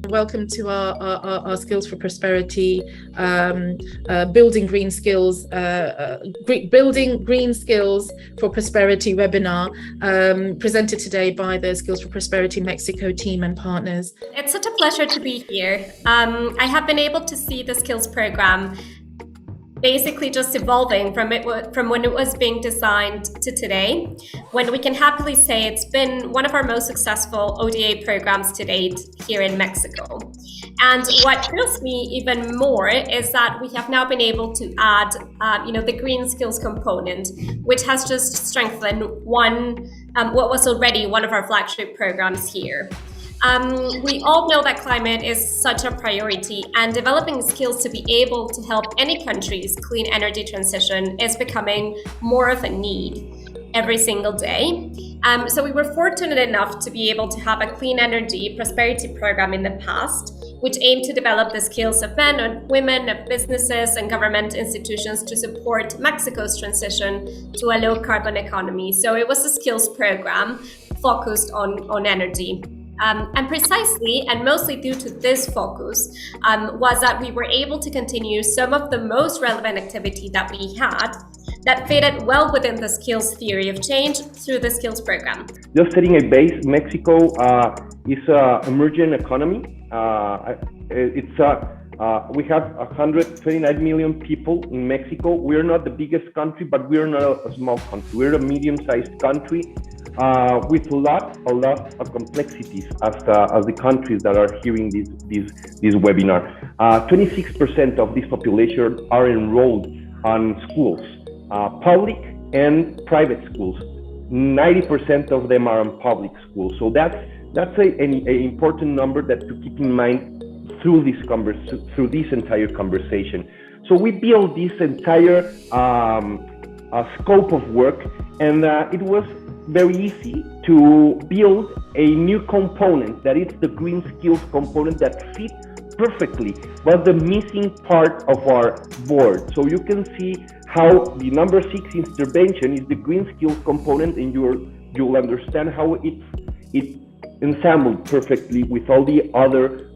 welcome to our Skills for Prosperity, Building Green Skills, Building Green Skills for Prosperity webinar, presented today by the Skills for Prosperity Mexico team and partners. It's such a pleasure to be here. I have been able to see the skills program basically just evolving from when it was being designed to today, when we can happily say it's been one of our most successful ODA programs to date here in Mexico. And what thrills me even more is that we have now been able to add, the green skills component, which has just strengthened what was already one of our flagship programs here. We all know that climate is such a priority, and developing skills to be able to help any country's clean energy transition is becoming more of a need every single day. So we were fortunate enough to be able to have a clean energy prosperity program in the past, which aimed to develop the skills of men and women, of businesses and government institutions to support Mexico's transition to a low carbon economy. So it was a skills program focused on energy. And precisely, and mostly due to this focus, was that we were able to continue some of the most relevant activity that we had that fitted well within the skills theory of change through the skills program. Just setting a base, Mexico is an emerging economy. We have 129 million people in Mexico. We're not the biggest country, but we're not a small country. We're a medium-sized country. With a lot of complexities as the countries that are hearing this webinar. 26% of this population are enrolled on schools, public and private schools. 90% of them are on public schools. So that's an important number that to keep in mind through this entire conversation. So we built this entire scope of work, and it was very easy to build a new component that is the green skills component that fit perfectly, was the missing part of our board. So you can see how the number 6 intervention is the green skills component, and you'll understand how it ensembled perfectly with all the other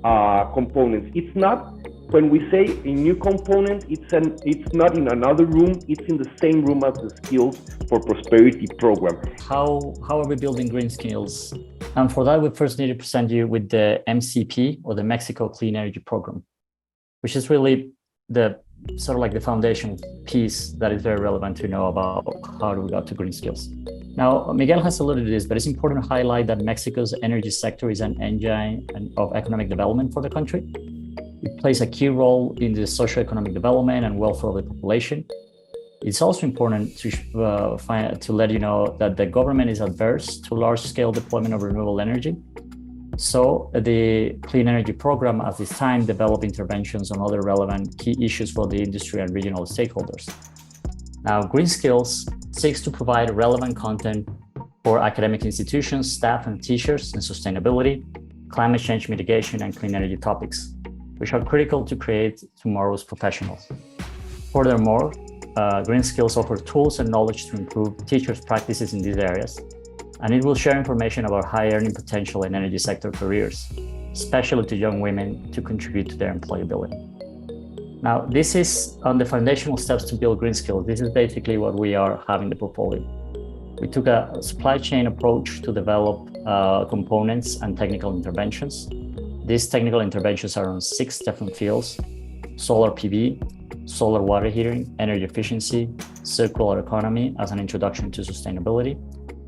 components. It's not, when we say a new component, it's not in another room, it's in the same room as the Skills for Prosperity program. How are we building green skills? And for that, we first need to present you with the MCP, or the Mexico Clean Energy Program, which is really the sort of like the foundation piece that is very relevant to know about how do we got to green skills. Now, Miguel has alluded to this, but it's important to highlight that Mexico's energy sector is an engine of economic development for the country. It plays a key role in the socioeconomic development and welfare of the population. It's also important to let you know that the government is adverse to large-scale deployment of renewable energy. So the Clean Energy Program at this time developed interventions on other relevant key issues for the industry and regional stakeholders. Now, Green Skills seeks to provide relevant content for academic institutions, staff, and teachers in sustainability, climate change mitigation, and clean energy topics, which are critical to create tomorrow's professionals. Furthermore, Green Skills offer tools and knowledge to improve teachers' practices in these areas, and it will share information about high earning potential in energy sector careers, especially to young women, to contribute to their employability. Now, this is on the foundational steps to build green skills. This is basically what we are having the portfolio. We took a supply chain approach to develop components and technical interventions. These technical interventions are on 6 different fields: solar PV, solar water heating, energy efficiency, circular economy as an introduction to sustainability,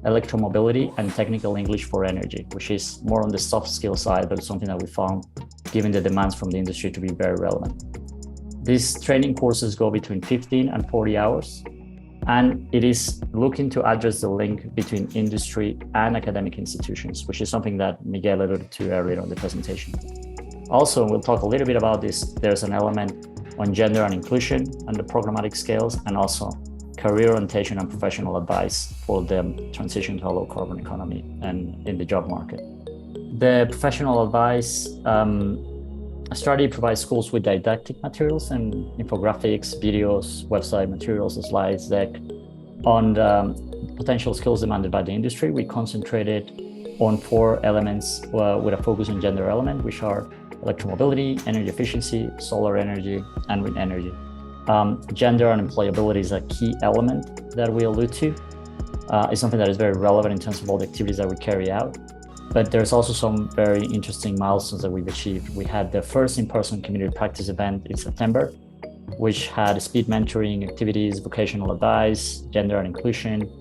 electromobility, and technical English for energy, which is more on the soft skill side, but something that we found, given the demands from the industry, to be very relevant. These training courses go between 15 and 40 hours, and it is looking to address the link between industry and academic institutions, which is something that Miguel alluded to earlier on the presentation. Also, we'll talk a little bit about this. There's an element on gender and inclusion and the programmatic skills, and also career orientation and professional advice for the transition to a low carbon economy and in the job market. The professional advice strategy provides schools with didactic materials and infographics, videos, website materials, slides, deck on the potential skills demanded by the industry. We concentrated on 4 elements with a focus on gender element, which are electromobility, energy efficiency, solar energy, and wind energy. Gender and employability is a key element that we allude to. It's something that is very relevant in terms of all the activities that we carry out. But there's also some very interesting milestones that we've achieved. We had the first in-person community practice event in September, which had speed mentoring activities, vocational advice, gender and inclusion,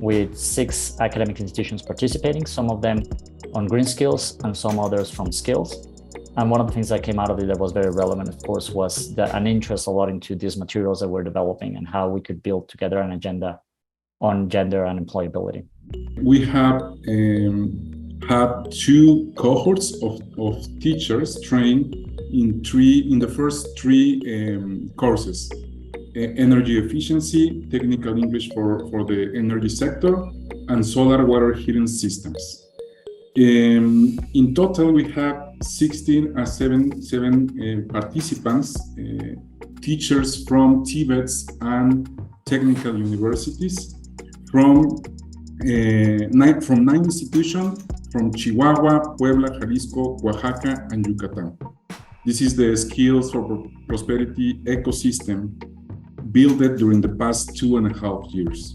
with 6 academic institutions participating, some of them on green skills and some others from skills. And one of the things that came out of it that was very relevant, of course, was an interest a lot into these materials that we're developing and how we could build together an agenda on gender and employability. We have had 2 cohorts of teachers trained in the first 3 courses: energy efficiency, technical English for the energy sector, and solar water heating systems. In total, we have 16 and 7 participants, teachers from Tibet and technical universities, from 9 institutions from Chihuahua, Puebla, Jalisco, Oaxaca, and Yucatan. This is the Skills for Prosperity ecosystem built during the past 2.5 years.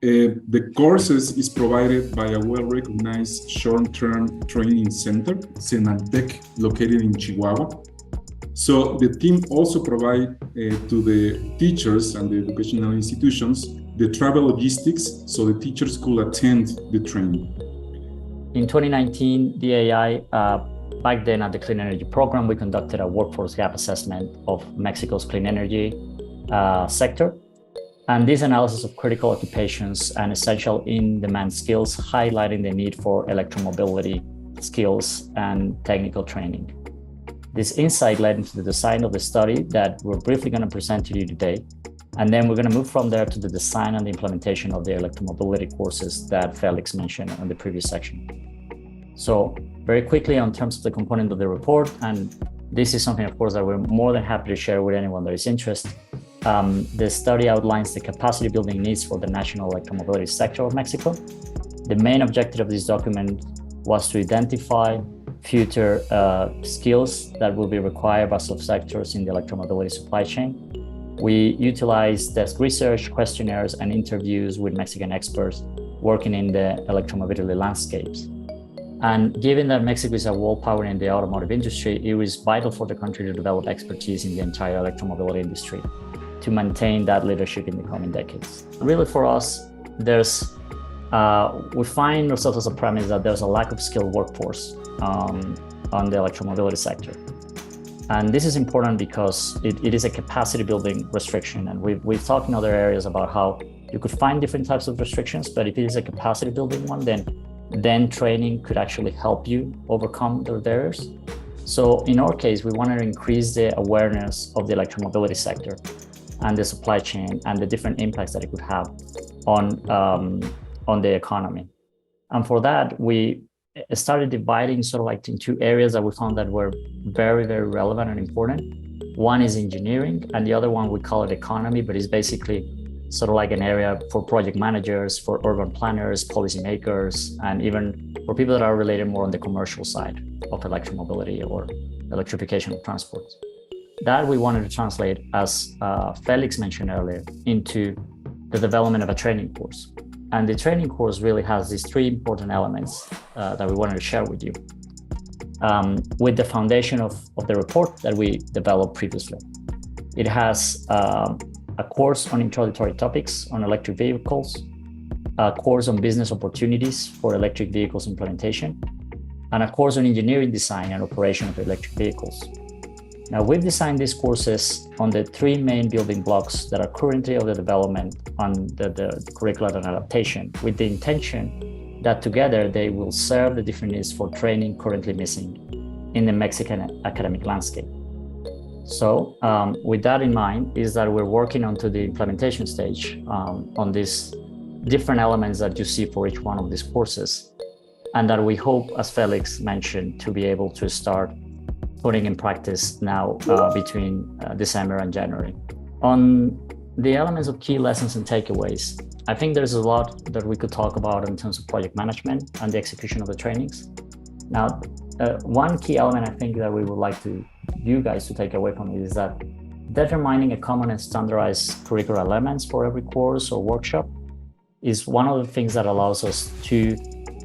The courses is provided by a well-recognized short-term training center, Senaltec, located in Chihuahua. So the team also provide to the teachers and the educational institutions the travel logistics so the teachers could attend the training. In 2019, DAI, back then at the Clean Energy Program, we conducted a workforce gap assessment of Mexico's clean energy sector. And this analysis of critical occupations and essential in-demand skills, highlighting the need for electromobility skills and technical training. This insight led into the design of the study that we're briefly going to present to you today. And then we're going to move from there to the design and the implementation of the electromobility courses that Felix mentioned on the previous section. So very quickly on terms of the component of the report, and this is something, of course, that we're more than happy to share with anyone that is interested. The study outlines the capacity building needs for the national electromobility sector of Mexico. The main objective of this document was to identify future skills that will be required by subsectors in the electromobility supply chain. We utilized desk research, questionnaires, and interviews with Mexican experts working in the electromobility landscapes. And given that Mexico is a world power in the automotive industry, it was vital for the country to develop expertise in the entire electromobility industry to maintain that leadership in the coming decades. Really for us, we find ourselves as a premise that there's a lack of skilled workforce on the electromobility sector. And this is important because it is a capacity building restriction. And we've talked in other areas about how you could find different types of restrictions, but if it is a capacity building one, then training could actually help you overcome the barriers. So in our case, we wanted to increase the awareness of the electromobility sector and the supply chain and the different impacts that it could have on the economy. And for that, we started dividing sort of like in 2 areas that we found that were very, very relevant and important. One is engineering, and the other one we call it economy, but it's basically sort of like an area for project managers, for urban planners, policymakers, and even for people that are related more on the commercial side of electromobility or electrification of transport. That we wanted to translate, as Felix mentioned earlier, into the development of a training course. And the training course really has these 3 important elements that we wanted to share with you, with the foundation of the report that we developed previously. It has a course on introductory topics on electric vehicles, a course on business opportunities for electric vehicles implementation, and a course on engineering design and operation of electric vehicles. Now, we've designed these courses on the 3 main building blocks that are currently under development on the curriculum and adaptation, with the intention that together they will serve the different needs for training currently missing in the Mexican academic landscape. So with that in mind is that we're working onto the implementation stage on these different elements that you see for each one of these courses, and that we hope, as Felix mentioned, to be able to start putting in practice now between December and January. On the elements of key lessons and takeaways, I think there's a lot that we could talk about in terms of project management and the execution of the trainings. Now, one key element I think that we would like you guys to take away from it is that determining a common and standardized curricular elements for every course or workshop is one of the things that allows us to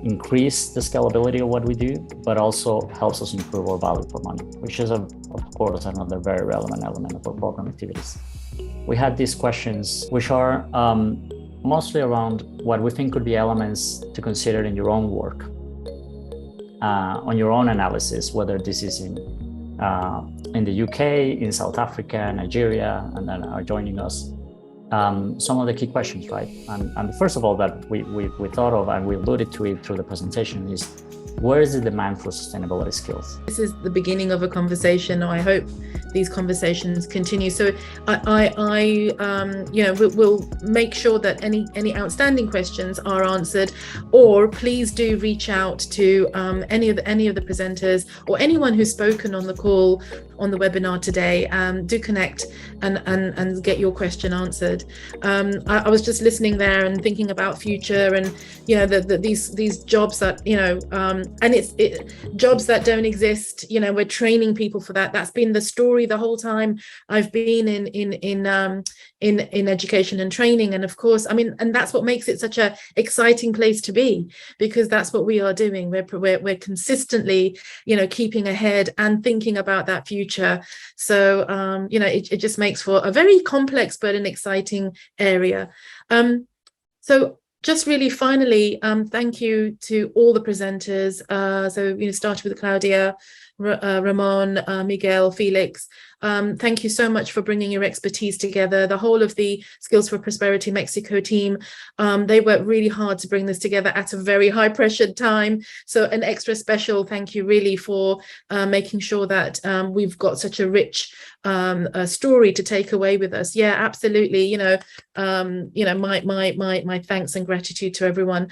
increase the scalability of what we do, but also helps us improve our value for money, which is, of course, another very relevant element of our program activities. We had these questions, which are mostly around what we think could be elements to consider in your own work, on your own analysis, whether this is in the UK, in South Africa, Nigeria, and then are joining us. Some of the key questions, right? And first of all, that we thought of, and we alluded to it through the presentation, is where is the demand for sustainability skills? This is the beginning of a conversation. I hope these conversations continue. So we'll make sure that any outstanding questions are answered, or please do reach out to any of the presenters or anyone who's spoken on the call, on the webinar today. Do connect and get your question answered. I was just listening there and thinking about future, and these jobs that and it's jobs that don't exist. We're training people for that. That's been the story the whole time I've been in education and training. And of course, and that's what makes it such a exciting place to be, because that's what we are doing. We're consistently, keeping ahead and thinking about that future. So, it just makes for a very complex but an exciting area. So just really finally, thank you to all the presenters. So started with Claudia, Ramon, Miguel, Felix. Thank you so much for bringing your expertise together. The whole of the Skills for Prosperity Mexico team, they worked really hard to bring this together at a very high pressured time. So an extra special thank you really for making sure that we've got such a rich story to take away with us. Yeah, absolutely. My thanks and gratitude to everyone.